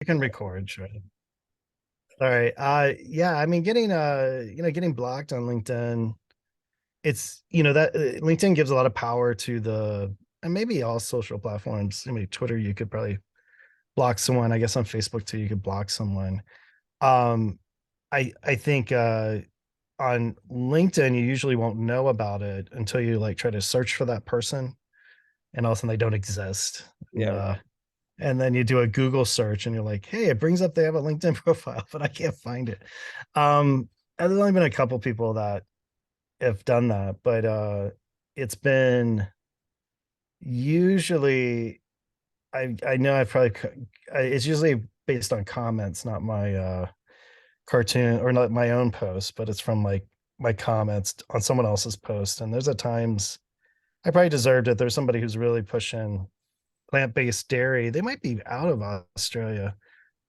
You can record, sure. All right. Yeah, I mean getting blocked on LinkedIn, it's that LinkedIn gives a lot of power to the and maybe all social platforms. I mean, Twitter, you could probably block someone. I guess on Facebook too, you could block someone. Um, I think on LinkedIn, you usually won't know about it until you like try to search for that person, and all of a sudden they don't exist. Yeah, right. And then you do a Google search and you're like, hey, it brings up they have a LinkedIn profile, but I can't find it. And there's only been a couple people that have done that, but it's been usually I know I probably it's usually based on comments, not my cartoon or not my own post, but it's from like my comments on someone else's post. And there's at times I probably deserved it. There's somebody who's really pushing plant-based dairy. They might be out of Australia.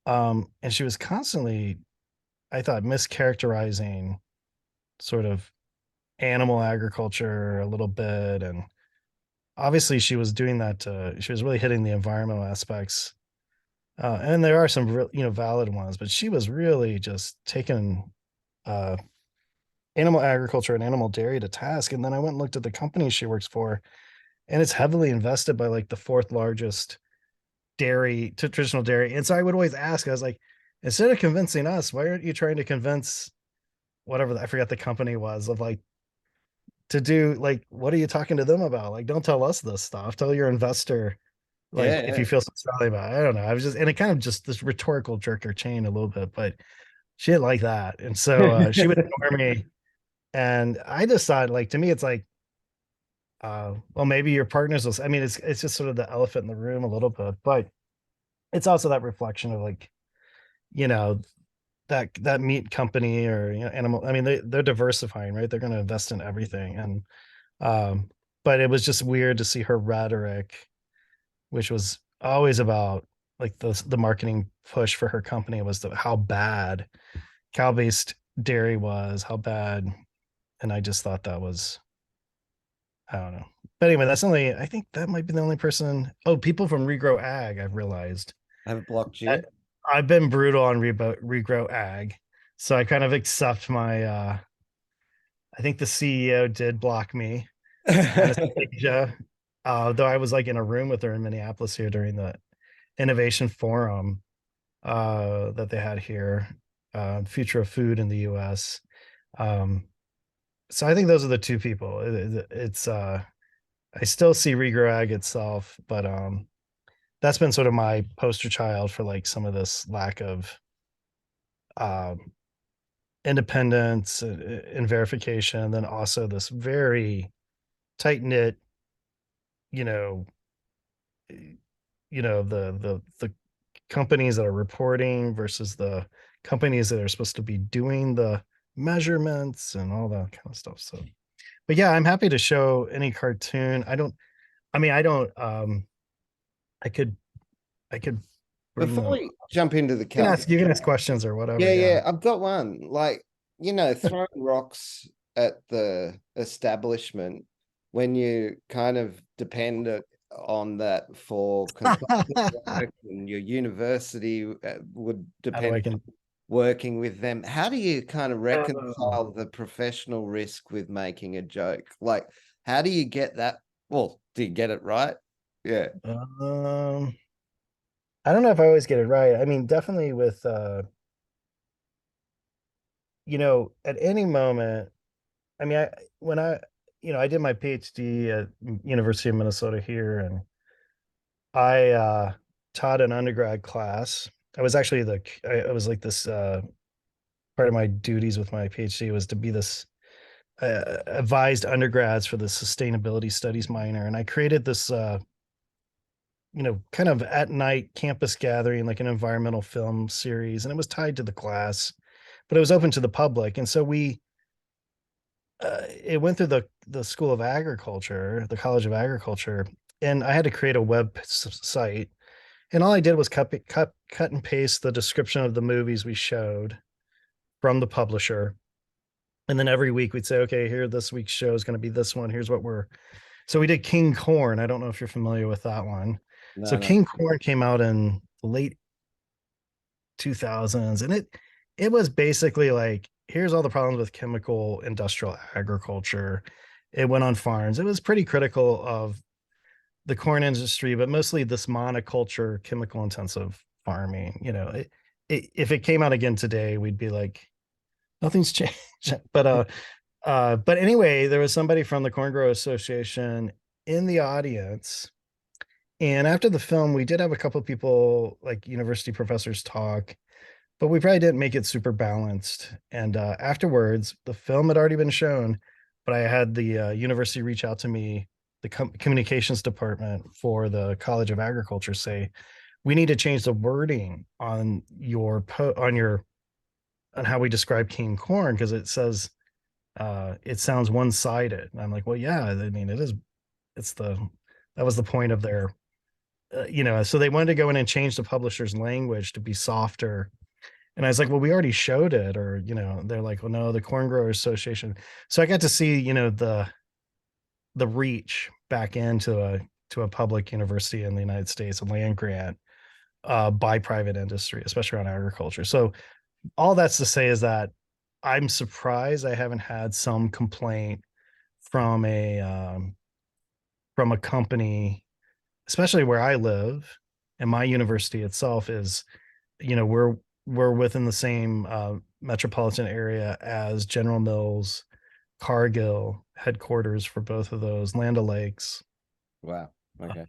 And she was constantly, I thought, mischaracterizing sort of animal agriculture a little bit. And obviously she was doing that she was really hitting the environmental aspects. And there are some real, valid ones, but she was really just taking uh animal agriculture and animal dairy to task. And then I went and looked at the company she works for, and it's heavily invested by like the fourth largest dairy to traditional dairy. And so I would always ask, I was like, instead of convincing us, why aren't you trying to convince whatever I forgot the company was of like to do like what are you talking to them about? Like, don't tell us this stuff. Tell your investor like Yeah, if yeah. you feel so strongly about it. I don't know. I was just and it kind of just this rhetorical jerk her chain a little bit, but she didn't like that. And so she would ignore me. And I just thought like to me it's like well maybe your partners will I mean it's just sort of the elephant in the room a little bit, but it's also that reflection of like, you know, that meat company or animal. I mean, they're diversifying, right? They're going to invest in everything, and um, but it was just weird to see her rhetoric, which was always about like the marketing push for her company was how bad cow based dairy was, how bad, and I just thought that was I don't know. But anyway, that's only I think that might be the only person. Oh, people from Regrow Ag, I've realized. Have it blocked I, you. I've been brutal on Regrow Ag, so I kind of accept my I think the CEO did block me. Anastasia, though I was like in a room with her in Minneapolis here during the innovation forum that they had here, future of food in the US. Um, so I think those are the two people. It's I still see Regrag itself, but that's been sort of my poster child for like some of this lack of um, independence and verification, and then also this very tight knit, you know, the companies that are reporting versus the companies that are supposed to be doing the measurements and all that kind of stuff. So, but yeah, I'm happy to show any cartoon. I don't, I could, I could bring Before them. we jump into the You can ask questions or whatever. yeah, Yeah. yeah, I've got one. Like, throwing rocks at the establishment when you kind of depend on that for consulting work and your university would How do depend I on can, working with them. How do you kind of um, reconcile the professional risk with making a joke? Like, how do you get that? Well, do you get it right? Yeah. um, I don't know if I always get it right. I mean, definitely with, at any moment, I mean, when I, I did my PhD at University of Minnesota here, and I taught an undergrad class. I was actually I was like this part of my duties with my PhD was to be this advised undergrads for the sustainability studies minor, and I created this kind of at night campus gathering, like an environmental film series, and it was tied to the class, but it was open to the public, and so we it went through the School of Agriculture, the College of Agriculture, and I had to create a site. And all I did was cut and paste the description of the movies we showed from the publisher. And then every week we'd say, okay, here this week's show is going to be this one. Here's what we're so we did King Corn. I don't know if you're familiar with that one. So No, no. King Corn came out in the late 2000s, and it was basically like, here's all the problems with chemical industrial agriculture. It went on farms. It was pretty critical of the corn industry, but mostly this monoculture, chemical intensive farming. If it came out again today, we'd be like, nothing's changed. But anyway, there was somebody from the Corn Grower Association in the audience. And after the film, we did have a couple of people, like university professors, talk, but we probably didn't make it super balanced. And afterwards, the film had already been shown, but I had the university reach out to me, the communications department for the College of Agriculture, say, we need to change the wording on on how we describe cane corn, because it says it sounds one-sided. And I'm like, well, yeah, I mean, it's that was the point of their so they wanted to go in and change the publisher's language to be softer. And I was like, well, we already showed it. Or they're like, well, no, the Corn Growers Association. So I got to see the reach back into a public university in the United States, a land grant by private industry, especially around agriculture. So all that's to say is that I'm surprised I haven't had some complaint from a company, especially where I live, and my university itself is, we're within the same metropolitan area as General Mills, Cargill, headquarters for both of those, Land O'Lakes, Wow. Okay.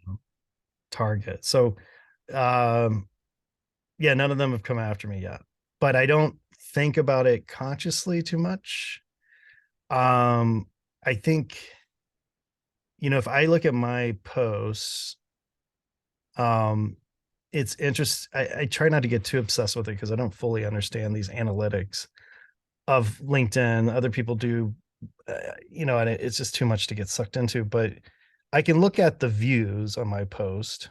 Target. So, um, yeah, none of them have come after me yet, but I don't think about it consciously too much. I think, if I look at my posts, um, it's interest. I try not to get too obsessed with it because I don't fully understand these analytics of LinkedIn. Other people do, and it's just too much to get sucked into. But I can look at the views on my post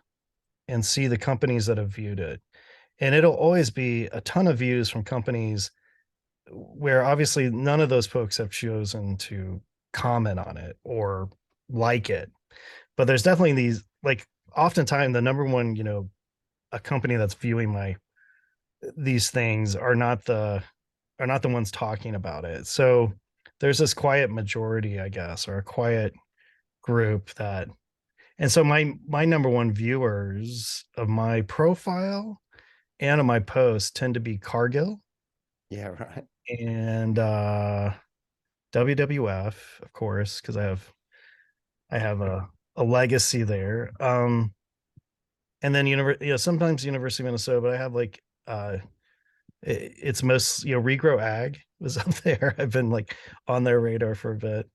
and see the companies that have viewed it. And it'll always be a ton of views from companies where obviously none of those folks have chosen to comment on it or like it. But there's definitely these, like, oftentimes the number one, a company that's viewing these things are not the ones talking about it. So there's this quiet majority, I guess, or a quiet group that, and so my number one viewers of my profile and of my posts tend to be Cargill Yeah, right. and WWF, of course, because I have a legacy there. And then sometimes University of Minnesota, but I have like it's most Regrow Ag was up there. I've been like on their radar for a bit.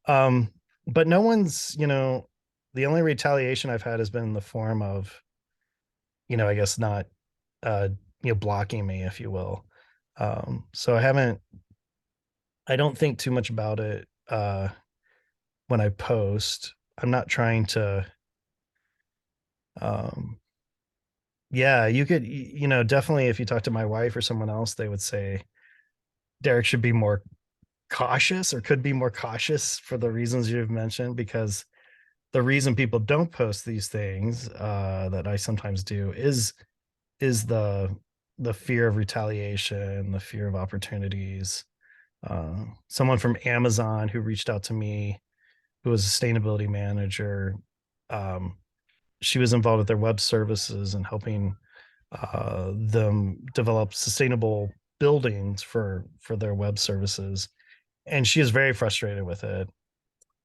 But no one's, the only retaliation I've had has been in the form of, I guess not uh blocking me, if you will. So I don't think too much about it when I post. I'm not trying to um yeah, you could, definitely if you talk to my wife or someone else, they would say Derric should be more cautious, or could be more cautious for the reasons you've mentioned, because the reason people don't post these things that I sometimes do is the fear of retaliation, the fear of opportunities. Someone from Amazon who reached out to me, who was a sustainability manager, um, she was involved with their web services and helping them develop sustainable buildings for their web services, and she is very frustrated with it.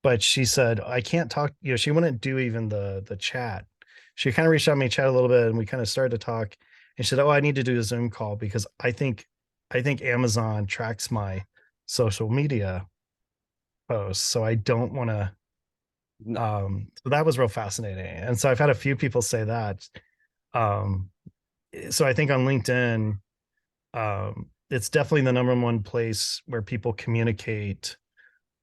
But she said, I can't talk, she wouldn't do even the chat. She kind of reached out to me, chat a little bit, and we kind of started to talk. And she said, oh, I need to do a Zoom call because I think Amazon tracks my social media posts. So I don't want to. No, So that was real fascinating. And so I've had a few people say that. Um, so I think on LinkedIn, it's definitely the number one place where people communicate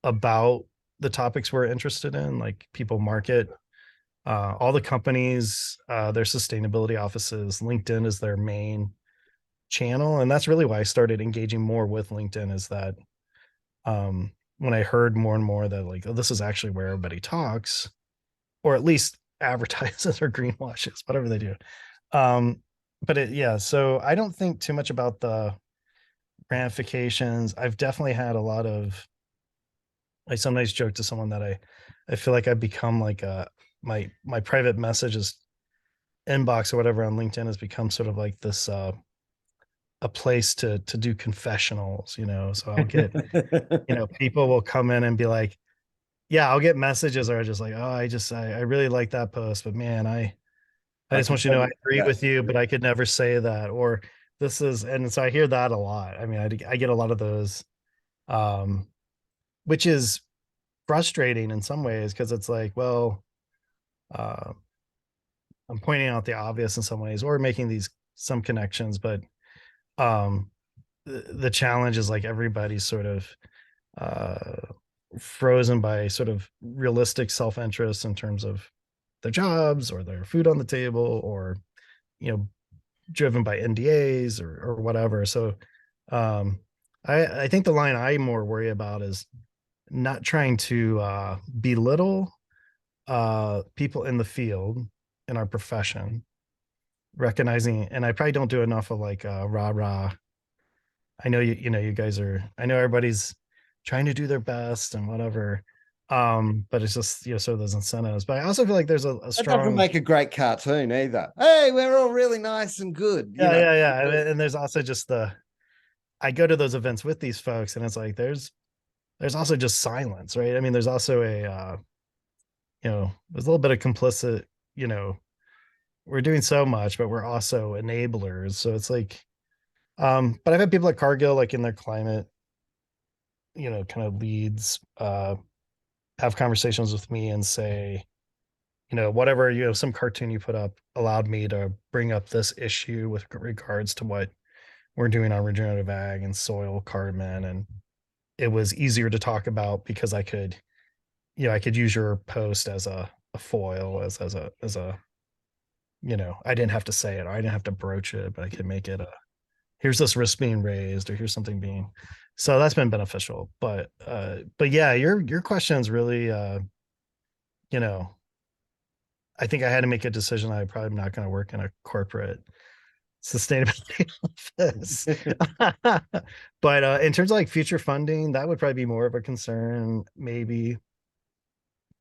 about the topics we're interested in. Like, people market all the companies, their sustainability offices. LinkedIn is their main channel, and that's really why I started engaging more with LinkedIn. Is that when I heard more and more that, like, oh, this is actually where everybody talks, or at least advertises or greenwashes, whatever they do. Um, but yeah, so I don't think too much about the ramifications. I've definitely had a lot of, I sometimes joke to someone that I feel like I've become like my private messages inbox or whatever on LinkedIn has become sort of like this a place to do confessionals, So I'll get, people will come in and be like, yeah, I'll get messages or just like, oh, I really like that post, but man, I I just could want you to know I never do agree that. with you, but I could never say that. Or this is, and so I hear that a lot. I mean, I get a lot of those, um, which is frustrating in some ways because it's like, well, uh, I'm pointing out the obvious in some ways or making these some connections, but um, the challenge is like everybody's sort of uh, frozen by sort of realistic self-interest in terms of their jobs or their food on the table or you know driven by NDAs or whatever. So um, I think the line I more worry about is not trying to belittle people in the field in our profession, recognizing, and I probably don't do enough of like rah rah. I know you guys are. I know everybody's trying to do their best and whatever. But it's just so those incentives. But I also feel like there's a That doesn't strong, make a great cartoon either. Hey, we're all really nice and good, you yeah, know. yeah, yeah. And there's also just the I go to those events with these folks, and it's like there's also just silence, right? I mean, there's also a there's a little bit of complicit, you know, we're doing so much, but we're also enablers. So it's like, but I've had people at Cargill, like in their climate, kind of leads, have conversations with me and say, whatever, some cartoon you put up allowed me to bring up this issue with regards to what we're doing on regenerative ag and soil carbon. And it was easier to talk about because I could use your post as a foil, as a, I didn't have to say it. Or I didn't have to broach it, but I could make it a, here's this risk being raised or here's something being, so that's been beneficial. But yeah, your question is really, you know, I think I had to make a decision. I probably am not going to work in a corporate sustainability office. But in terms of like future funding, that would probably be more of a concern, maybe.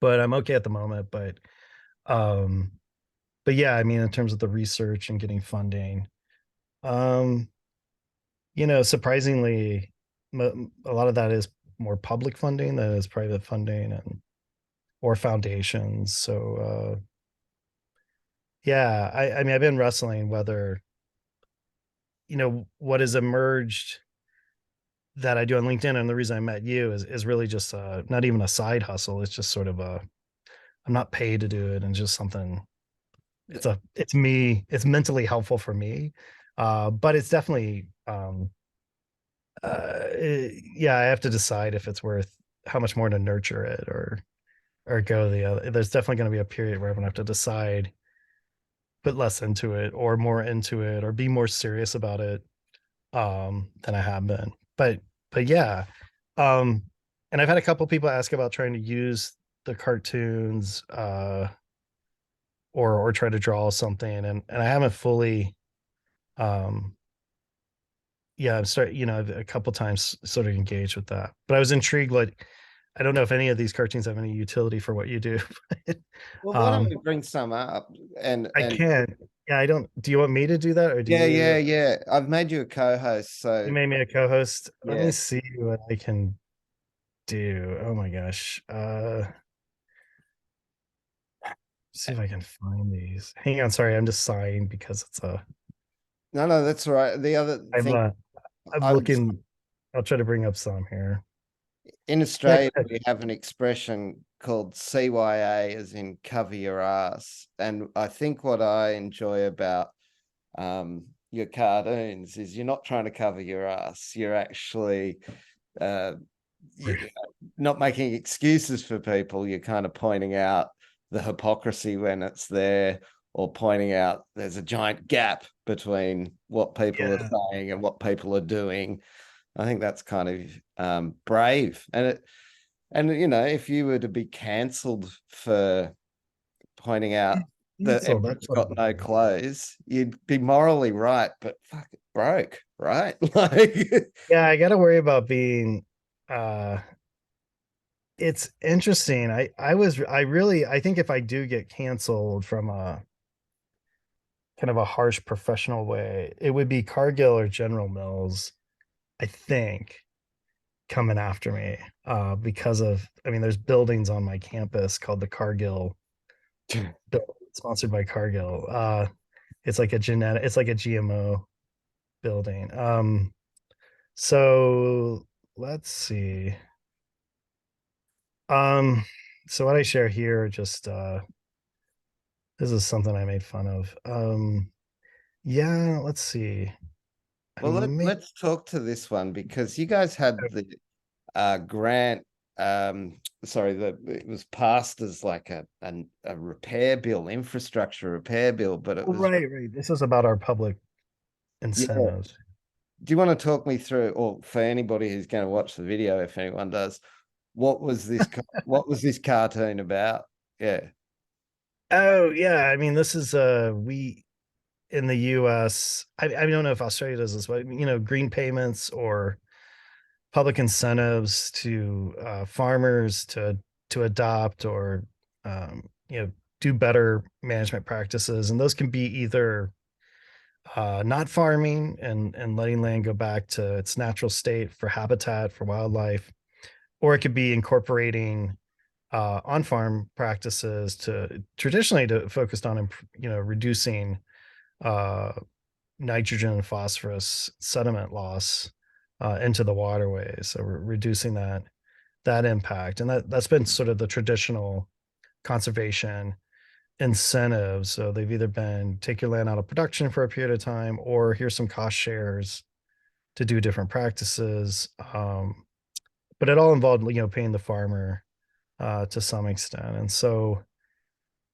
But I'm okay at the moment. Um, but yeah, I mean, in terms of the research and getting funding, um, surprisingly, a lot of that is more public funding than is private funding and or foundations. So yeah, I mean, I've been wrestling whether what has emerged that I do on LinkedIn, and the reason I met you is really just not even a side hustle. It's just sort of a I'm not paid to do it, and just something. It's me. It's mentally helpful for me, but it's definitely yeah. I have to decide if it's worth how much more to nurture it or go the other. There's definitely going to be a period where I'm gonna have to decide, put less into it or more into it, or be more serious about it than I have been. But yeah. Um and I've had a couple people ask about trying to use the cartoons or try to draw something, and I haven't fully um yeah, I'm starting, a couple times sort of engaged with that. But I was intrigued, like I don't know if any of these cartoons have any utility for what you do. but, Well, why don't um we bring some up I and can't. Yeah, I don't. Do you want me to do that or do yeah, yeah, you? yeah. I've made you a co-host, You so made me a co-host. Let me yeah. see what I can do. Oh my gosh. See if I can find these. Hang on, sorry, I'm just sighing because it's a No, no, that's all right. The other I'm thing I'm I was looking. I'll try to bring up some here. in Yeah, Australia, we have an expression called CYA, as in cover your ass. And I think what I enjoy about your cartoons is you're not trying to cover your ass. You're actually uh, you, not making excuses for people. You're kind of pointing out the hypocrisy when it's there, or pointing out there's a giant gap between what people are yeah, saying and what people are doing. I think that's kind of brave, and if you were to be cancelled for pointing out that Cancel. everyone's That's what got I'm no doing. clothes, you'd be morally right, but fuck it broke, right? Like Yeah, I got to worry about being. uh it's interesting. I think if I do get canceled from a kind of a harsh professional way, it would be Cargill or General Mills, I think, coming after me. Because of, I mean, there's buildings on my campus called the Cargill building, sponsored by Cargill. It's like a GMO building. So let's see. Um, so what I share here, just this is something I made fun of. Yeah, let's see. I well, may let's talk to this one because you guys had the grant. Sorry, it was passed as like a repair bill, infrastructure repair bill, but it oh, was right. This is about our public yeah. incentives. Do you want to talk me through, or for anybody who's going to watch the video, if anyone does, what was this cartoon about? Yeah. Oh yeah, I mean this is we in the US, I don't know if Australia does this, but green payments or public incentives to farmers to adopt or do better management practices, and those can be either not farming and letting land go back to its natural state for habitat for wildlife, or it could be incorporating on-farm practices to traditionally to focused on reducing uh, nitrogen and phosphorus sediment loss into the waterways. So we're reducing that impact, and that's been sort of the traditional conservation incentives. So they've either been take your land out of production for a period of time, or here's some cost shares to do different practices. But it all involved paying the farmer to some extent, and so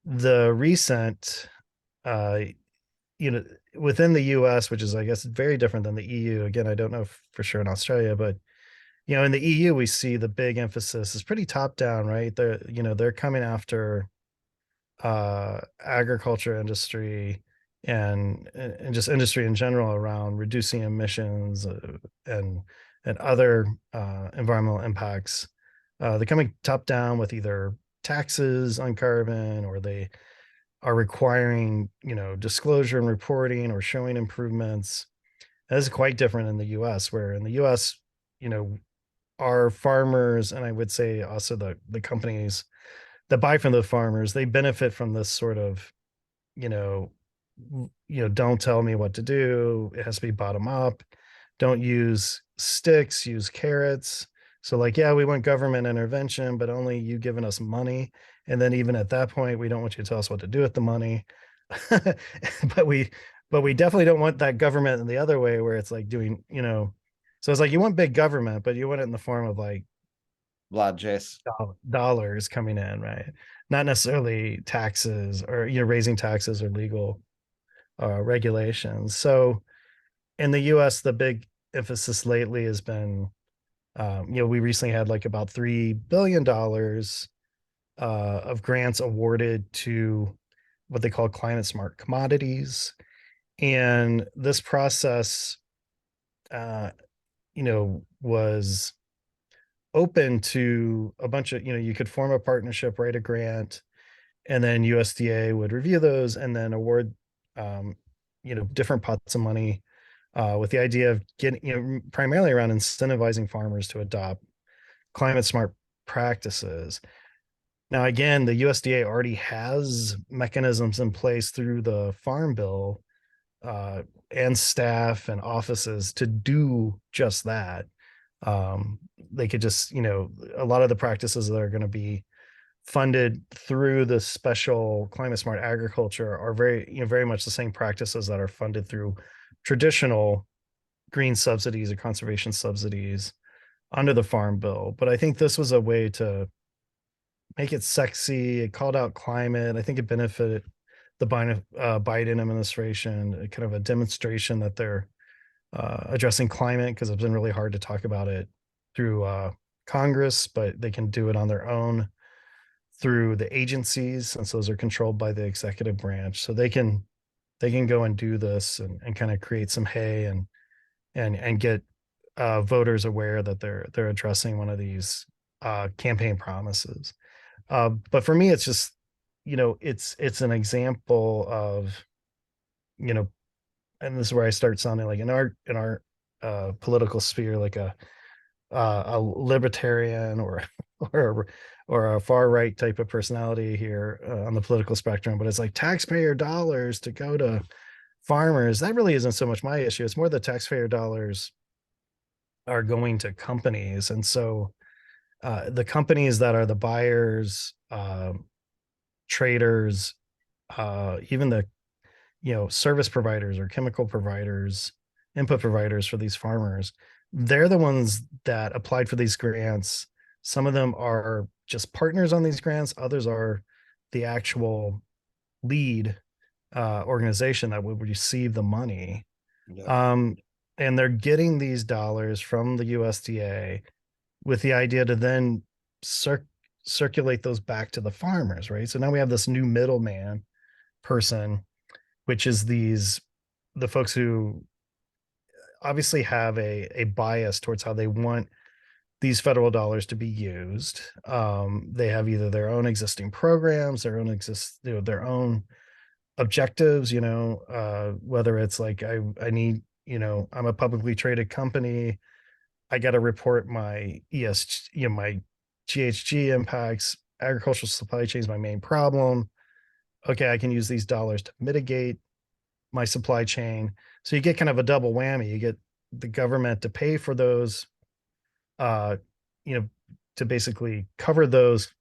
the recent uh, you know within the US, which is I guess very different than the EU. Again, I don't know for sure in Australia, but in the EU we see the big emphasis is pretty top down, right? They're coming after agriculture industry and just industry in general around reducing emissions and and other environmental impacts. They're coming top down with either taxes on carbon, or they are requiring disclosure and reporting or showing improvements. That is quite different in the US, where in the US, you know, our farmers, and I would say also the companies that buy from the farmers, they benefit from this sort of, you know, don't tell me what to do. It has to be bottom up. Don't use sticks, use carrots. So like, yeah, we want government intervention, but only you giving us money. And then even at that point, we don't want you to tell us what to do with the money. but we but we definitely don't want that government in the other way where it's like doing, so it's like you want big government, but you want it in the form of like Largesse. dollars coming in, right? Not necessarily taxes or raising taxes or legal regulations. So in the US, the big emphasis lately has been, we recently had like about $3 billion of grants awarded to what they call climate smart commodities. And this process, uh, was open to a bunch of, you could form a partnership, write a grant, and then USDA would review those and then award, um, different pots of money with the idea of getting, primarily around incentivizing farmers to adopt climate smart practices. Now, again, the USDA already has mechanisms in place through the Farm Bill uh, and staff and offices to do just that. They could just, a lot of the practices that are going to be funded through the special climate smart agriculture are very much the same practices that are funded through traditional green subsidies or conservation subsidies under the Farm Bill. But I think this was a way to make it sexy. It called out climate. I think it benefited the Biden administration, kind of a demonstration that they're addressing climate, because it's been really hard to talk about it through Congress, but they can do it on their own through the agencies, since those are controlled by the executive branch. So they can go and do this and kind of create some hay and get voters aware that they're addressing one of these campaign promises. But for me, it's just, it's an example of, you know, and this is where I start sounding like in our political sphere, like a libertarian or or a far right type of personality here on the political spectrum. But it's like taxpayer dollars to go to farmers. That really isn't so much my issue. It's more the taxpayer dollars are going to companies, and so the companies that are the buyers, traders, even the service providers or chemical providers, input providers for these farmers, they're the ones that applied for these grants. Some of them are just partners on these grants, others are the actual lead organization that would receive the money. Yeah. um, and they're getting these dollars from the USDA with the idea to then circulate those back to the farmers, right? So now we have this new middleman person, which is the folks who obviously have a bias towards how they want these federal dollars to be used. They have either their own existing programs, their own objectives, whether it's like I need, I'm a publicly traded company, I got to report my my GHG impacts, agricultural supply chain is my main problem. Okay, I can use these dollars to mitigate my supply chain. So you get kind of a double whammy. You get the government to pay for those, uh, you know, to basically cover those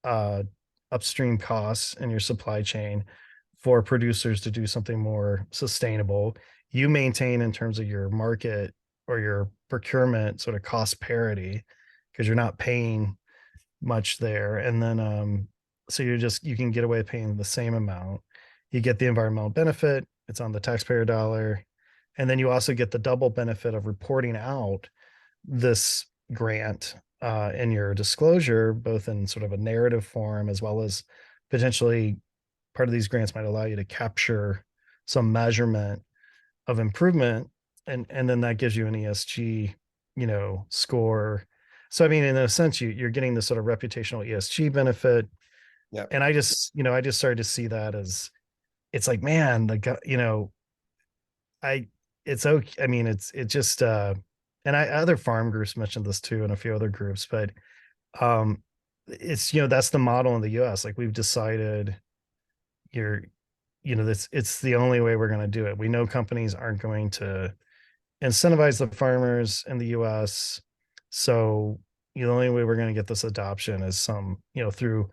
uh, upstream costs in your supply chain for producers to do something more sustainable. You maintain in terms of your market or your procurement sort of cost parity because you're not paying much there. And then so you can get away paying the same amount. You get the environmental benefit, it's on the taxpayer dollar. And then you also get the double benefit of reporting out this grant in your disclosure, both in sort of a narrative form as well as potentially part of these grants might allow you to capture some measurement of improvement, and then that gives you an ESG, score. So I mean, in a sense, you're getting this sort of reputational ESG benefit. Yeah. And I just started to see that as, it's like, man, I it's okay. I mean, it just and other farm groups mentioned this too, and a few other groups, but um it's, that's the model in the US. Like we've decided you're, this it's the only way we're going to do it. We know companies aren't going to incentivize the farmers in the US. So the only way we're going to get this adoption is through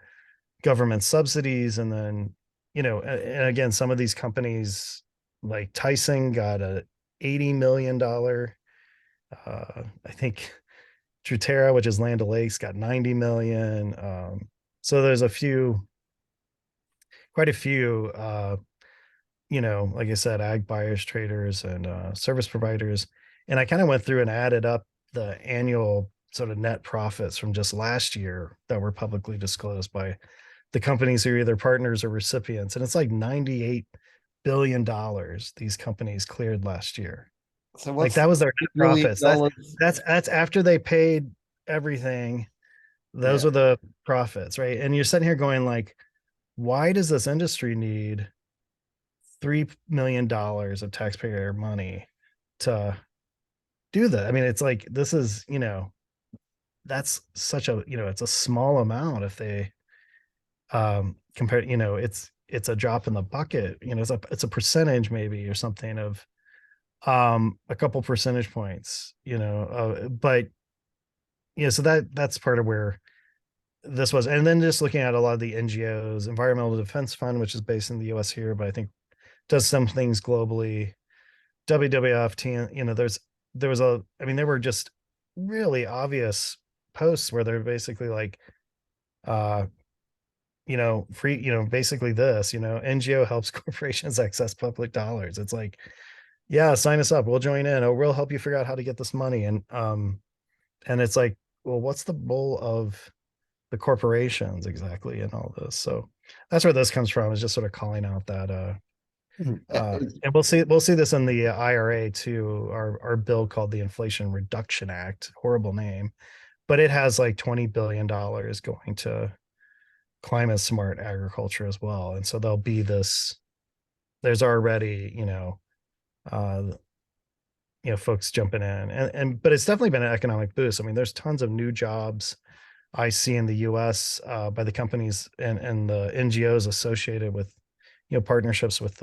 government subsidies. And then, and again, some of these companies like Tyson got a $80 million. I think Truterra, which is Land O'Lakes, got 90 million. So there's quite a few, like I said, ag buyers, traders, and service providers. And I kind of went through and added up the annual sort of net profits from just last year that were publicly disclosed by the companies who are either partners or recipients. And it's like $98 billion these companies cleared last year. So Like what's that was their net billion profits. That's dollars? that's that's after they paid everything. Those Yeah. are the profits, right? And you're sitting here going like, why does this industry need $3 million of taxpayer money to do that? I mean, it's like this is, that's such a, it's a small amount if they compared, it's a drop in the bucket, it's a percentage maybe or something of a couple percentage points, but so that's part of where this was. And then just looking at a lot of the NGOs, Environmental Defense Fund, which is based in the US here, but I think does some things globally. WWF, there was I mean, there were just really obvious posts where they're basically like, uh, free, basically this, NGO helps corporations access public dollars. It's like, yeah, sign us up. We'll join in, or we'll help you figure out how to get this money. And it's like, well, what's the role of the corporations exactly in all this. So that's where this comes from, is just sort of calling out that and we'll see this in the IRA too, our bill called the Inflation Reduction Act, horrible name, but it has like $20 billion going to climate smart agriculture as well. And so there'll be this, there's already, uh folks jumping in, and but it's definitely been an economic boost. I mean, there's tons of new jobs I see in the US by the companies and the NGOs associated with, partnerships with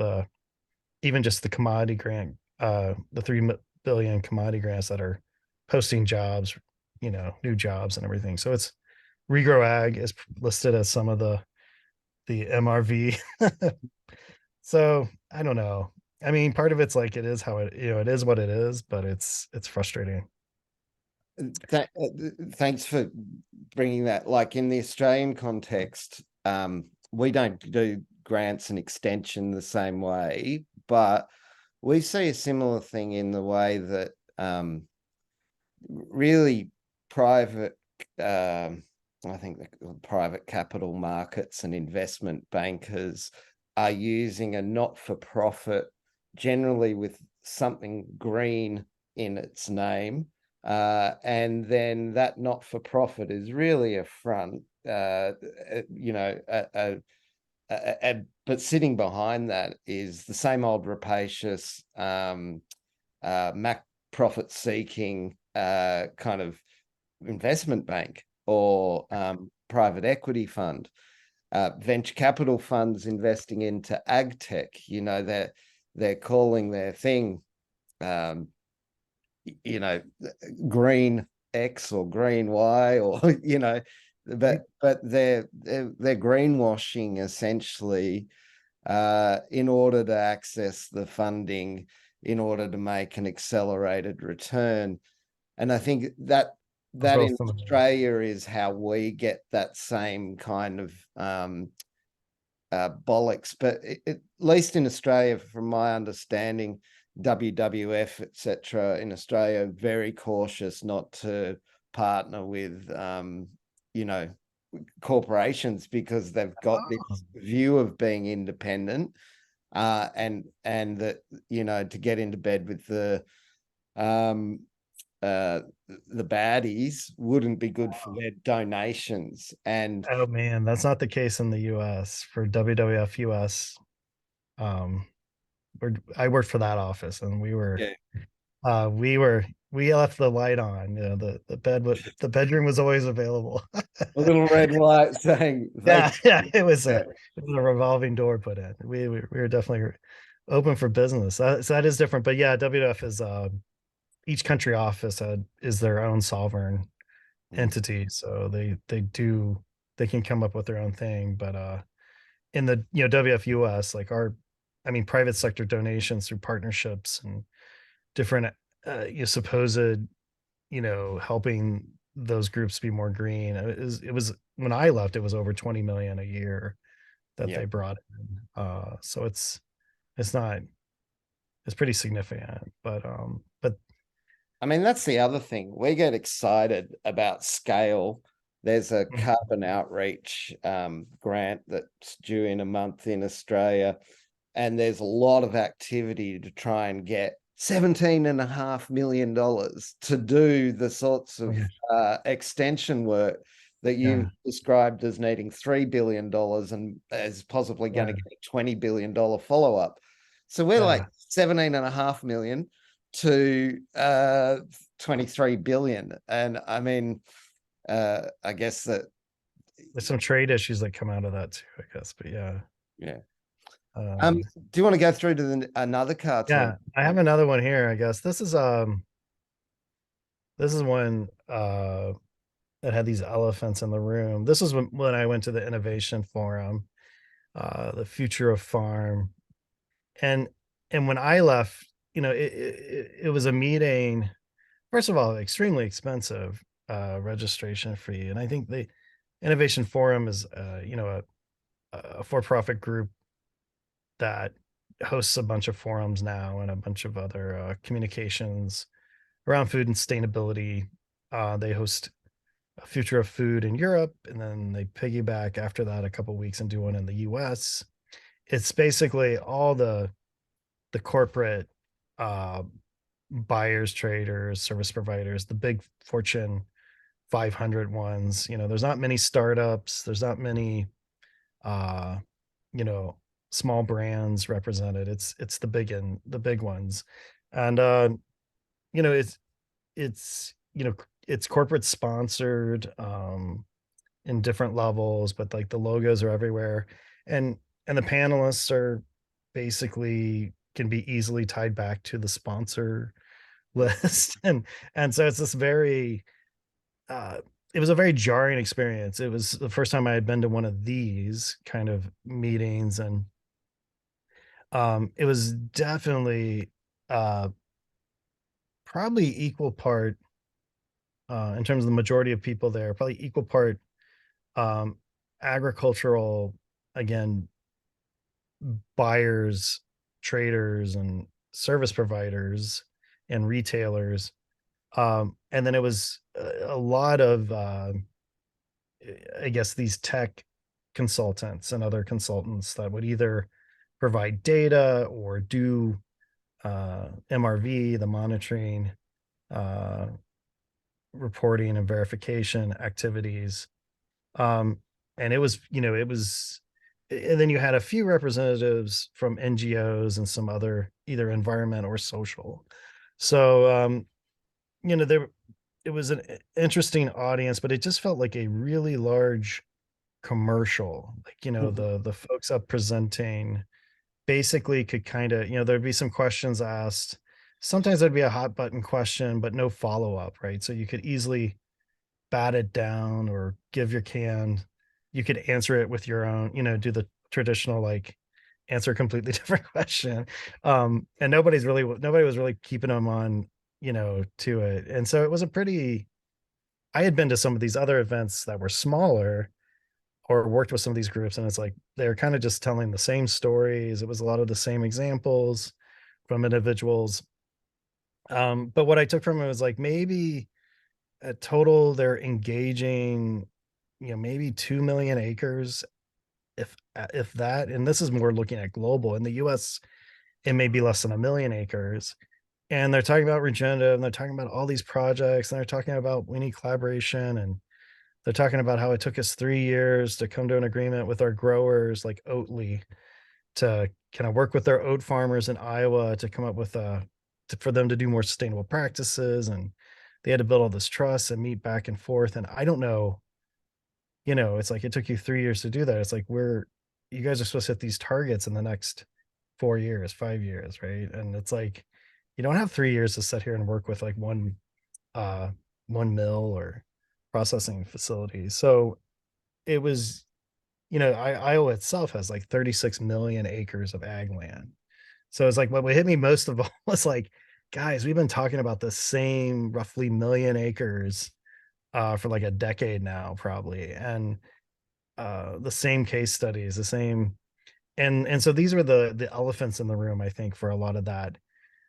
even just the commodity grant, the 3 billion commodity grants that are posting jobs, new jobs and everything. So it's Regrow Ag is listed as some of the MRV. So I don't know. I mean, part of it's like it is how it, it is what it is, but it's frustrating. Thanks for bringing that. Like in the Australian context, we don't do grants and extension the same way, but we see a similar thing in the way that really private, I think the private capital markets and investment bankers are using a not-for-profit, generally with something green in its name. And then that not-for-profit is really a front, but sitting behind that is the same old rapacious, profit-seeking kind of investment bank or private equity fund. Venture capital funds investing into ag tech, they're calling their thing, green X or green Y, or but they're greenwashing essentially in order to access the funding, in order to make an accelerated return. And I think that in Australia is how we get that same kind of bollocks. But at least in Australia, from my understanding, WWF, etc., in Australia, very cautious not to partner with, corporations, because they've got this view of being independent, and that, to get into bed with the baddies wouldn't be good for their donations. And oh man, that's not the case in the US for WWF US. Um, I worked for that office, and we left the light on. The bedroom was always available. a little red light saying, Yeah, it was a revolving door put in. We were definitely open for business. So that is different, but yeah, WWF is each country office is their own sovereign entity, so they can come up with their own thing. But in the WFUS, like I mean, private sector donations through partnerships and different supposed helping those groups be more green. It was when I left, it was over 20 million a year that they brought in. So it's not it's pretty significant, but I mean, that's the other thing. We get excited about scale. There's a carbon outreach grant that's due in a month in Australia, and there's a lot of activity to try and get $17.5 million to do the sorts of extension work that you described as needing $3 billion and as possibly going to get a $20 billion follow-up. So we're like 17.5 million to 23 billion. And I mean, I guess that there's some trade issues that come out of that too, I guess. But yeah. Do you want to go through to another cartoon? Yeah, I have another one here. I guess this is one that had these elephants in the room. This was when I went to the innovation forum, the future of farm, and when I left, it was a meeting. First of all, extremely expensive registration fee, and I think the innovation forum is a for-profit group that hosts a bunch of forums now and a bunch of other communications around food and sustainability. They host a future of food in Europe, and then they piggyback after that a couple weeks and do one in the US. It's basically all the corporate uh, buyers, traders, service providers, the big Fortune 500 ones. There's not many startups. There's not many, uh, you know, small brands represented. It's the big ones, and you know, it's corporate sponsored in different levels, but like the logos are everywhere, and the panelists are basically can be easily tied back to the sponsor list, and so it's this very uh it was a very jarring experience. It was the first time I had been to one of these kind of meetings, and it was definitely uh probably equal part, in terms of the majority of people there, probably equal part um agricultural, again, buyers, traders, and service providers and retailers. And then it was a lot of I guess these tech consultants and other consultants that would either provide data or do MRV, the monitoring, uh, reporting and verification activities. Um, and and then you had a few representatives from NGOs and some other either environment or social. So, there it was an interesting audience, but it just felt like a really large commercial. Like, Mhm. the folks up presenting basically could kind of, there'd be some questions asked. Sometimes there'd be a hot button question, but no follow up, right? So you could easily bat it down or give your canned. You could answer it with your own, do the traditional, like, answer a completely different question. And nobody was really keeping them on, to it. And so it was a pretty I had been to some of these other events that were smaller or worked with some of these groups, and it's like they're kind of just telling the same stories. It was a lot of the same examples from individuals. But what I took from it was like maybe at total they're engaging, maybe 2 million acres, if that. And this is more looking at global. In the US, it may be less than a million acres. And they're talking about regenerative, and they're talking about all these projects, and they're talking about we need collaboration, and they're talking about how it took us 3 years to come to an agreement with our growers like Oatly to kind of work with their oat farmers in Iowa to come up with for them to do more sustainable practices. And they had to build all this trust and meet back and forth. And I don't know, it's like it took you 3 years to do that. It's like you guys are supposed to hit these targets in the next 4 years, 5 years, right? And it's like you don't have 3 years to sit here and work with like uh one mill or processing facility. So it was, Iowa itself has like 36 million acres of ag land. So it's like what hit me most of all was like, guys, we've been talking about the same roughly million acres for like a decade now, probably. And the same case studies, the same, and so these were the elephants in the room, I think, for a lot of that.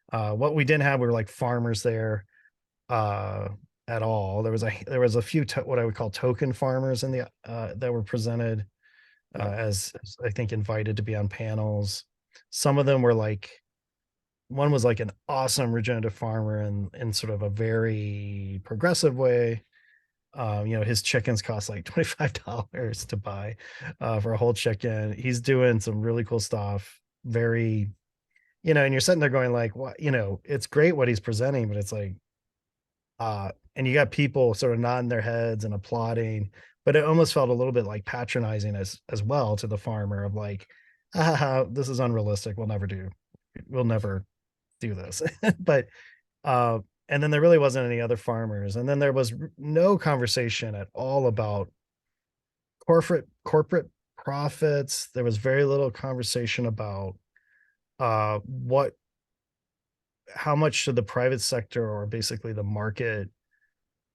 What we didn't have were like farmers there uh at all. There was a few what I would call token farmers in the that were presented Yep. as I think invited to be on panels. Some of them were like one was like an awesome regenerative farmer in sort of a very progressive way. His chickens cost like $25 to buy for a whole chicken. He's doing some really cool stuff. Very, and you're sitting there going like, what, it's great what he's presenting, but it's like, and you got people sort of nodding their heads and applauding, but it almost felt a little bit like patronizing as well to the farmer of like, this is unrealistic. We'll never do this. But uh, and then there really wasn't any other farmers, and then there was no conversation at all about corporate profits. There was very little conversation about what how much should the private sector or basically the market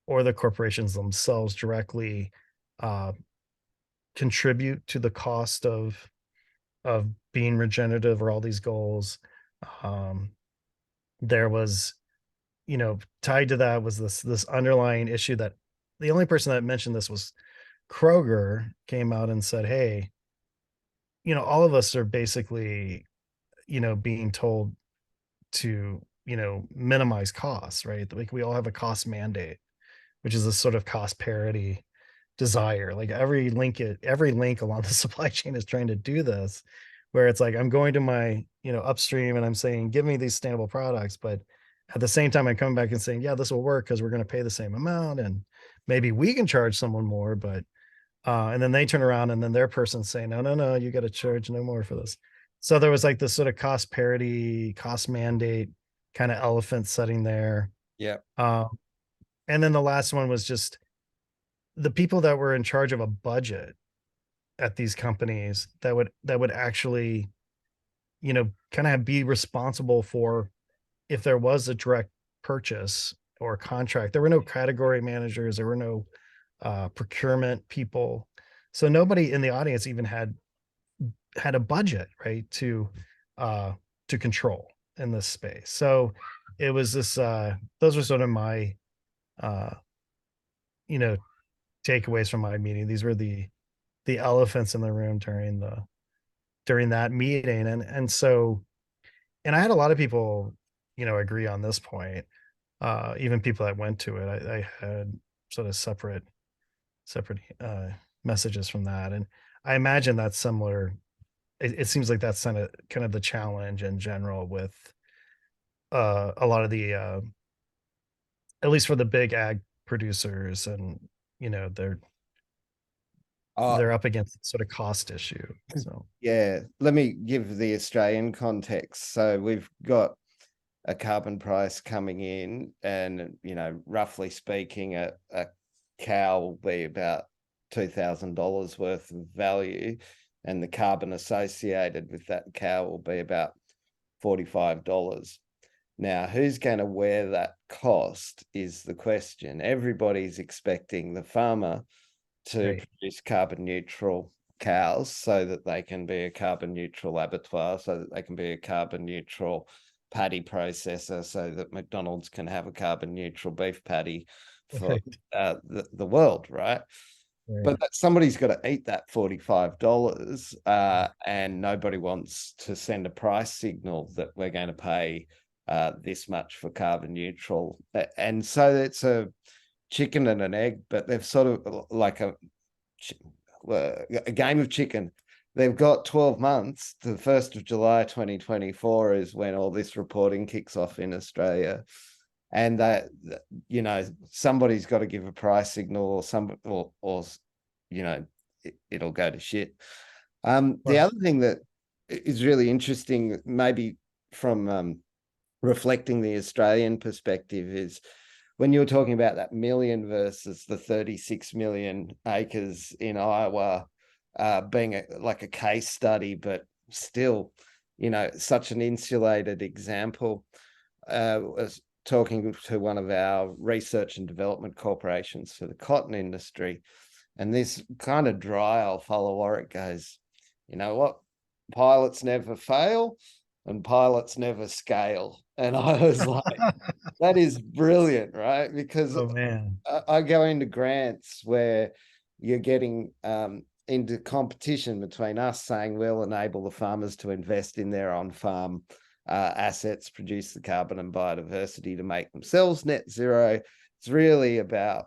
or the corporations themselves directly uh, contribute to the cost of being regenerative or all these goals. Um, there was, tied to that was this underlying issue that the only person that mentioned this was Kroger came out and said, hey, all of us are basically, being told to, minimize costs, right? Like we all have a cost mandate, which is a sort of cost parity desire. Like every link along the supply chain is trying to do this, where it's like I'm going to my, upstream and I'm saying, give me these sustainable products, but at the same time I'm coming back and saying, yeah, this will work because we're going to pay the same amount and maybe we can charge someone more, but and then they turn around and then their person's saying, no, no, no, you got to charge no more for this. So there was like this sort of cost parity, cost mandate kind of elephant sitting there. Yeah. Um, and then the last one was just the people that were in charge of a budget at these companies that would actually, kind of be responsible for if there was a direct purchase or contract. There were no category managers, there were no procurement people. So nobody in the audience even had a budget, right, uh to control in this space. So it was this those were sort of my uh you know takeaways from my meeting. These were the elephants in the room during that meeting. And I had a lot of people, agree on this point. Even people that went to it, I had sort of separate messages from that. And I imagine that's similar. It seems like that's kind of the challenge in general with a lot of the at least for the big ag producers, and they're Uh, they're up against sort of cost issue. So yeah, let me give the Australian context. So we've got a carbon price coming in, and roughly speaking, a cow will be about $2,000 worth of value, and the carbon associated with that cow will be about $45. Now, who's going to wear that cost is the question. Everybody's expecting the farmer to right, produce carbon neutral cows so that they can be a carbon neutral abattoir, so that they can be a carbon neutral patty processor, so that McDonald's can have a carbon neutral beef patty for right, the world, right? right, But somebody's got to eat that $45, and nobody wants to send a price signal that we're going to pay this much for carbon neutral. And so it's a chicken and an egg, but they've sort of like a game of chicken. They've got 12 months. The 1st of July 2024 is when all this reporting kicks off in Australia. And that, somebody's got to give a price signal, or it'll go to shit. The well, other thing that is really interesting, maybe from reflecting the Australian perspective, is when you were talking about that million versus the 36 million acres in Iowa, being like a case study, but still, such an insulated example. Was talking to one of our research and development corporations for the cotton industry, and this kind of dry old fellow Warwick goes, you know what? Pilots never fail and pilots never scale. And I was like, that is brilliant, right? Because oh man, I go into grants where you're getting into competition between us saying we'll enable the farmers to invest in their on-farm assets, produce the carbon and biodiversity to make themselves net zero. It's really about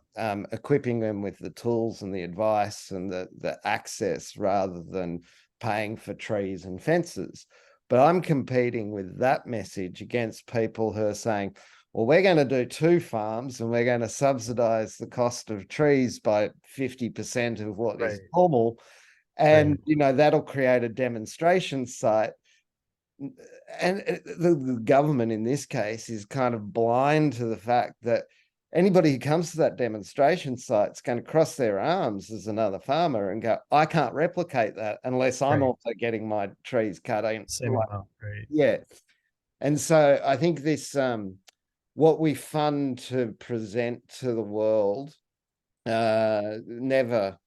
equipping them with the tools and the advice and the access, rather than paying for trees and fences. But I'm competing with that message against people who are saying, well, we're going to do 2 farms and we're going to subsidize the cost of trees by 50% of what is right, normal. And, right, that'll create a demonstration site. And the government in this case is kind of blind to the fact that anybody who comes to that demonstration site is going to cross their arms as another farmer and go, I can't replicate that unless I'm right. also getting my trees cut in. Same amount, right, Yeah. And so I think this, what we fund to present to the world, never,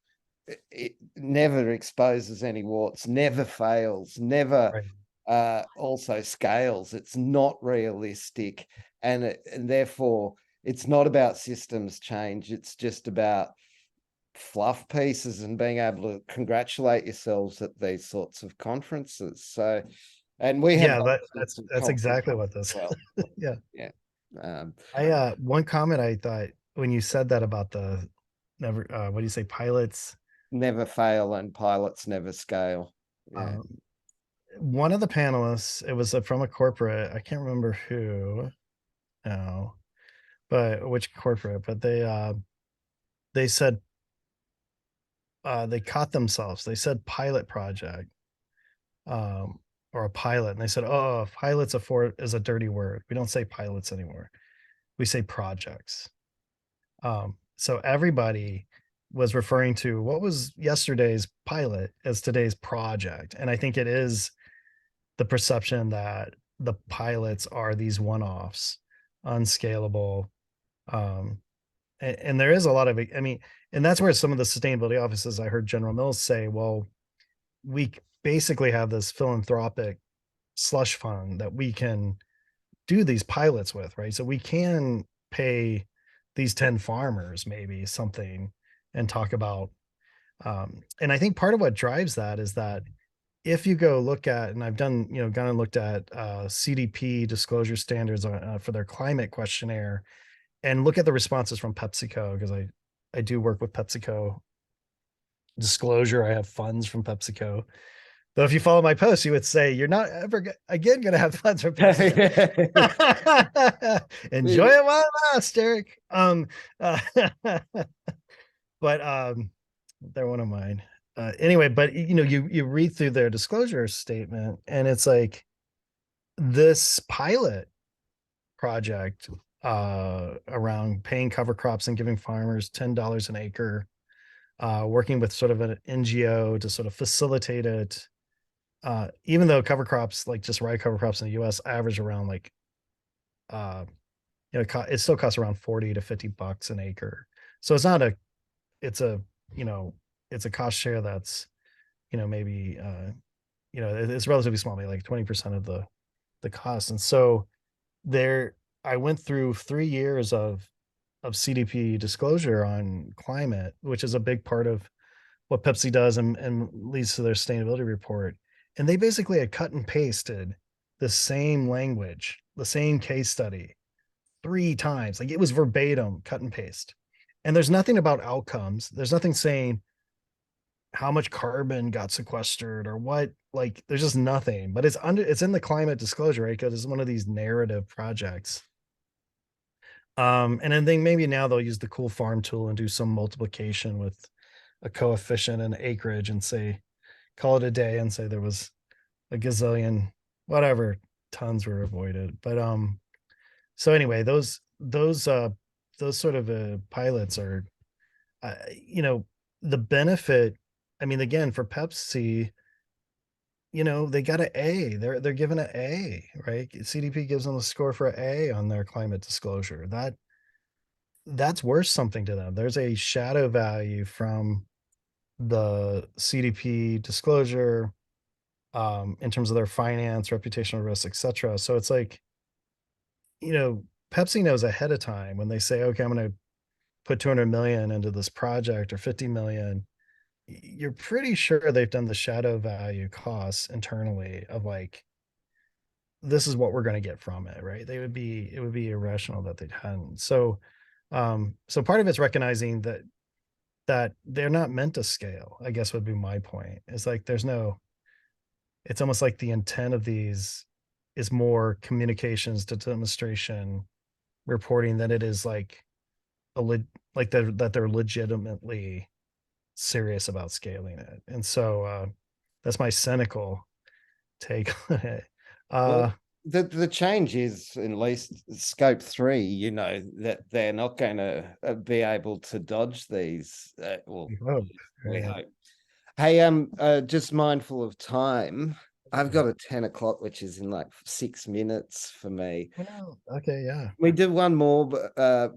it never exposes any warts, never fails, never right, also scales. It's not realistic, and therefore it's not about systems change. It's just about fluff pieces and being able to congratulate yourselves at these sorts of conferences. So, and we have Yeah, those sorts of that's exactly conferences what as this. well. Yeah. Yeah. Um, I one comment I thought when you said that about the never what do you say, pilots? Never fail and pilots never scale. Yeah. Um, one of the panelists, it was from a corporate, I can't remember who now, but which corporate, but they said they caught themselves. They said pilot project, um, or a pilot, and they said, "Oh, pilots afford is a dirty word. We don't say pilots anymore. We say projects." So everybody was referring to what was yesterday's pilot as today's project, and I think it is the perception that the pilots are these one-offs, unscalable, um, and there is a lot of, I mean, and that's where some of the sustainability offices, I heard General Mills say, well, we basically have this philanthropic slush fund that we can do these pilots with, right? So we can pay these 10 farmers maybe something and talk about, and I think part of what drives that is that if you go look at, and I've done, gone and looked at CDP disclosure standards for their climate questionnaire, and look at the responses from PepsiCo, because I do work with PepsiCo disclosure. I have funds from PepsiCo. Though if you follow my post, you would say you're not ever again going to have funds from PepsiCo. Enjoy it while it lasts, Derek. Uh, but they're one of mine. Anyway, but you read through their disclosure statement, and it's like this pilot project around paying cover crops and giving farmers $10 an acre, working with sort of an NGO to sort of facilitate it. Even though cover crops, like just rye cover crops in the US, average around like uh it still costs around 40 to 50 bucks an acre. So it's not a it's a you know it's a cost share that's maybe it's relatively small, maybe like 20% of the cost. And so there I went through 3 years of CDP disclosure on climate, which is a big part of what Pepsi does, and leads to their sustainability report. And they basically had cut and pasted the same language, the same case study 3 times. Like it was verbatim cut and paste. And there's nothing about outcomes. There's nothing saying how much carbon got sequestered or what, like there's just nothing. But it's in the climate disclosure, right? Because it's one of these narrative projects. And then maybe now they'll use the cool farm tool and do some multiplication with a coefficient and acreage and say, call it a day and say there was a gazillion, whatever tons were avoided. But so anyway, those sort of pilots are, uh, you know, the benefit. I mean, again, for Pepsi, they got an A. They're given an A, right? CDP gives them a score for an A on their climate disclosure. That's worth something to them. There's a shadow value from the CDP disclosure, in terms of their finance, reputational risks, etc. So it's like, Pepsi knows ahead of time when they say, okay, I'm going to put 200 million into this project or 50 million. You're pretty sure they've done the shadow value costs internally of like, this is what we're going to get from it, right? It would be irrational that they hadn't. So, so part of it's recognizing that they're not meant to scale, I guess would be my point. It's like it's almost like the intent of these is more communications to demonstration reporting than it is like like that they're legitimately serious about scaling it. And so that's my cynical take on it. Well, Uh the change is at least scope 3, that they're not going to be able to dodge these. Well, we hope, we right? hope. Hey, just mindful of time. I've got a 10 o'clock, which is in like 6 minutes for me. Oh, no. Okay, yeah. We do one more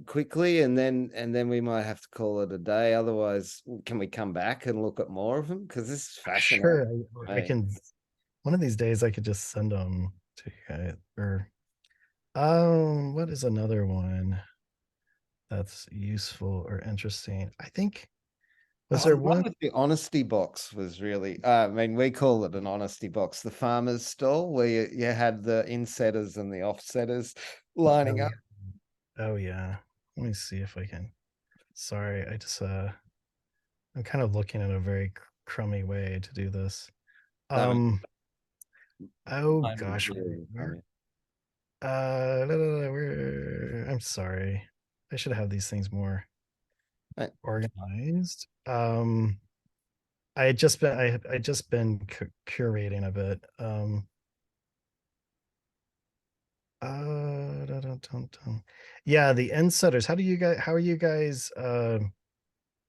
quickly, and then we might have to call it a day. Otherwise, can we come back and look at more of them? Because this is fascinating. Sure. I can, one of these days I could just send them to you guys. Or what is another one? that's useful or interesting. I think, was Oh, there the one one? with the honesty box was really, I mean, we call it an honesty box, the farmer's stall, where you had the insetters and the offsetters Oh lining up. yeah. Oh yeah. Let me see if I can. Sorry, I'm kind of looking in a very crummy way to do this. That was Um, oh moment gosh, during, I where mean, where I'm sorry. I should have these things more uh, organized. I had just been curating a bit. Yeah, the end setters. How are you guys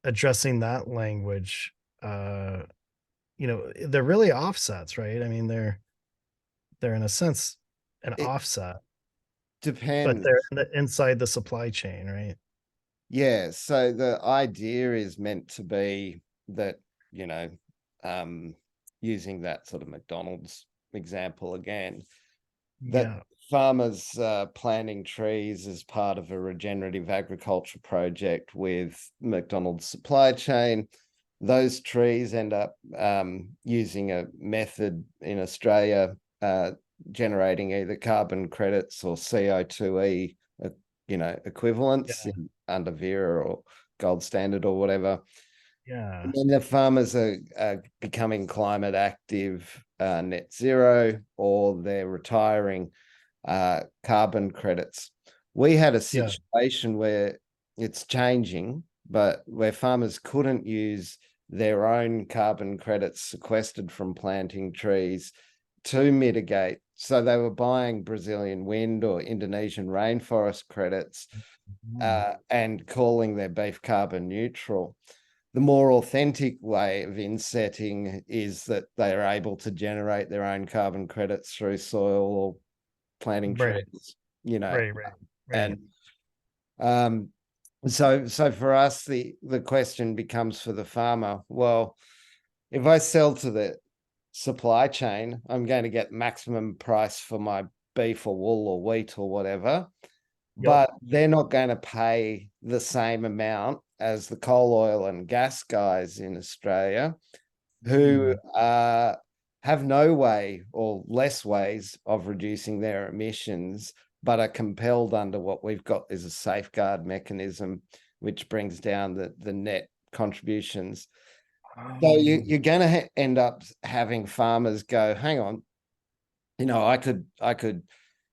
addressing that language? Uh, they're really offsets, right? I mean, they're in a sense an it offset, but depends. they're inside the supply chain, right? Yeah, so the idea is meant to be that, you know, um, using that sort of McDonald's example again, that Yeah. farmers planting trees as part of a regenerative agriculture project with McDonald's supply chain. Those trees end up using a method in Australia, generating either carbon credits or CO2e, equivalents Yeah. under Vera or gold standard or whatever. Yeah. And then the farmers are becoming climate active, net zero, or they're retiring carbon credits. We had a Yeah. situation where it's changing, but where farmers couldn't use their own carbon credits sequestered from planting trees to mitigate. So they were buying Brazilian wind or Indonesian rainforest credits, Mm. and calling their beef carbon neutral. The more authentic way of insetting is that they are able to generate their own carbon credits through soil or planting Right. trees, you know, Right. Right. Right. and um, so for us, the question becomes for the farmer, well, if I sell to the supply chain, I'm going to get maximum price for my beef or wool or wheat or whatever, Yep. but they're not going to pay the same amount as the coal, oil, and gas guys in Australia who Mm. have no way or less ways of reducing their emissions, but are compelled under what we've got is a safeguard mechanism, which brings down the net contributions. So Oh, you're going to end up having farmers go, hang on, I could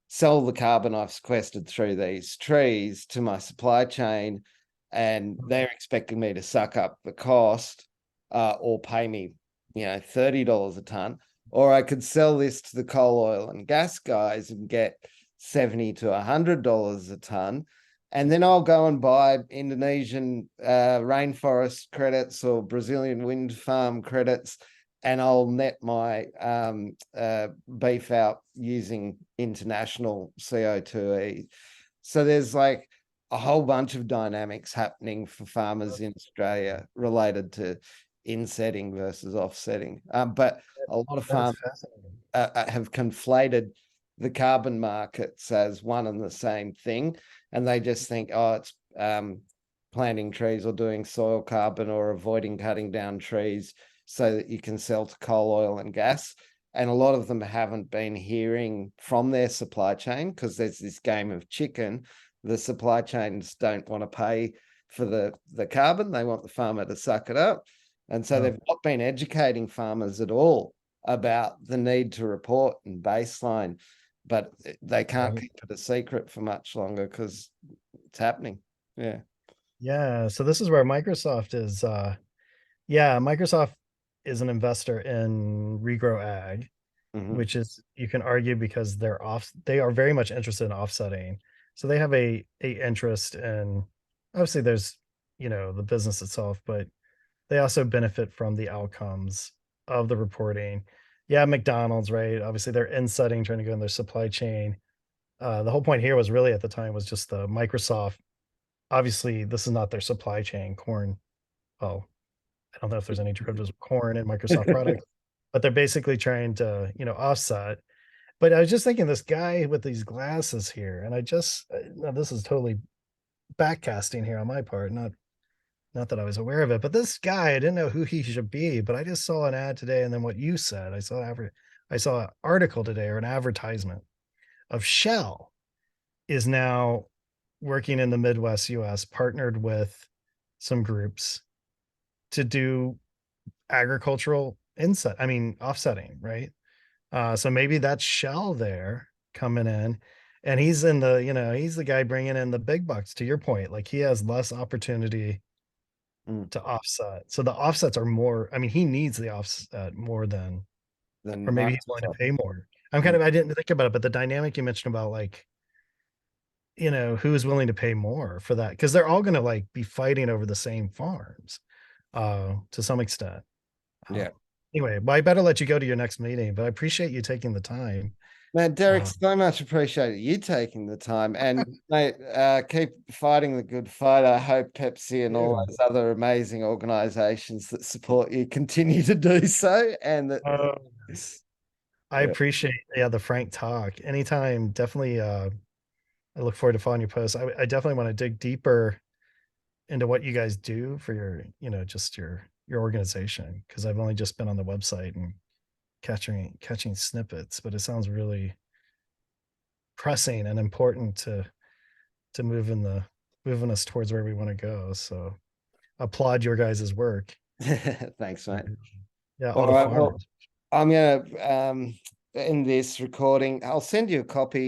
sell the carbon I've sequestered through these trees to my supply chain, and they're expecting me to suck up the cost, or pay me, $30 a ton, or I could sell this to the coal, oil, and gas guys and get $70 to $100 a ton. And then I'll go and buy Indonesian rainforest credits or Brazilian wind farm credits, and I'll net my beef out using international CO2e. So there's like a whole bunch of dynamics happening for farmers in Australia related to insetting versus offsetting. But a lot of that is farmers fascinating. have conflated the carbon markets as one and the same thing, and they just think, oh, it's planting trees or doing soil carbon or avoiding cutting down trees so that you can sell to coal, oil, and gas. And a lot of them haven't been hearing from their supply chain because there's this game of chicken. The supply chains don't want to pay for the carbon, they want the farmer to suck it up. And so Oh, they've not been educating farmers at all about the need to report and baseline, but they can't right. keep it a secret for much longer because it's happening. Yeah. Yeah. So this is where Microsoft is. Yeah, Microsoft is an investor in Regrow Ag, Mm-hmm. which is you can argue because they are very much interested in offsetting. So they have a interest in obviously there's the business itself, but they also benefit from the outcomes of the reporting. Yeah, McDonald's, right? Obviously they're insetting, trying to go in their supply chain. The whole point here was really at the time was just the Microsoft. Obviously, this is not their supply chain. Corn. Well, I don't know if there's any derivatives of corn in Microsoft products, but they're basically trying to, offset. But I was just thinking this guy with these glasses here, and now this is totally backcasting here on my part, not that I was aware of it, but this guy, I didn't know who he should be, but I just saw an ad today, and then what you said, I saw an article today or an advertisement of Shell is now working in the Midwest US, partnered with some groups to do agricultural inset, I mean offsetting, right? So maybe that's Shell there coming in, and he's in the, he's the guy bringing in the big bucks. To your point, like he has less opportunity Mm. to offset. So the offsets are more. I mean, he needs the offset more than, or Then maybe he's willing to Microsoft. pay more. I'm kind Mm. of, I didn't think about it, but the dynamic you mentioned about like, who is willing to pay more for that, because they're all going to like be fighting over the same farms, to some extent. Uh, Yeah. anyway, well, I better let you go to your next meeting, but I appreciate you taking the time. Man, Derek, Uh, so much appreciated you taking the time. And mate, keep fighting the good fight. I hope Pepsi and all yeah. those other amazing organizations that support you continue to do so. And that, Oh, yes. I yeah. appreciate, yeah, the frank talk. Anytime, definitely. I look forward to following your posts. I definitely want to dig deeper into what you guys do for your, just your organization, because I've only just been on the website and catching snippets, but it sounds really pressing and important to moving us towards where we want to go. So applaud your guys' work. Thanks, mate. Yeah, All all the right. Well, farmers. I'm gonna end this recording. I'll send you a copy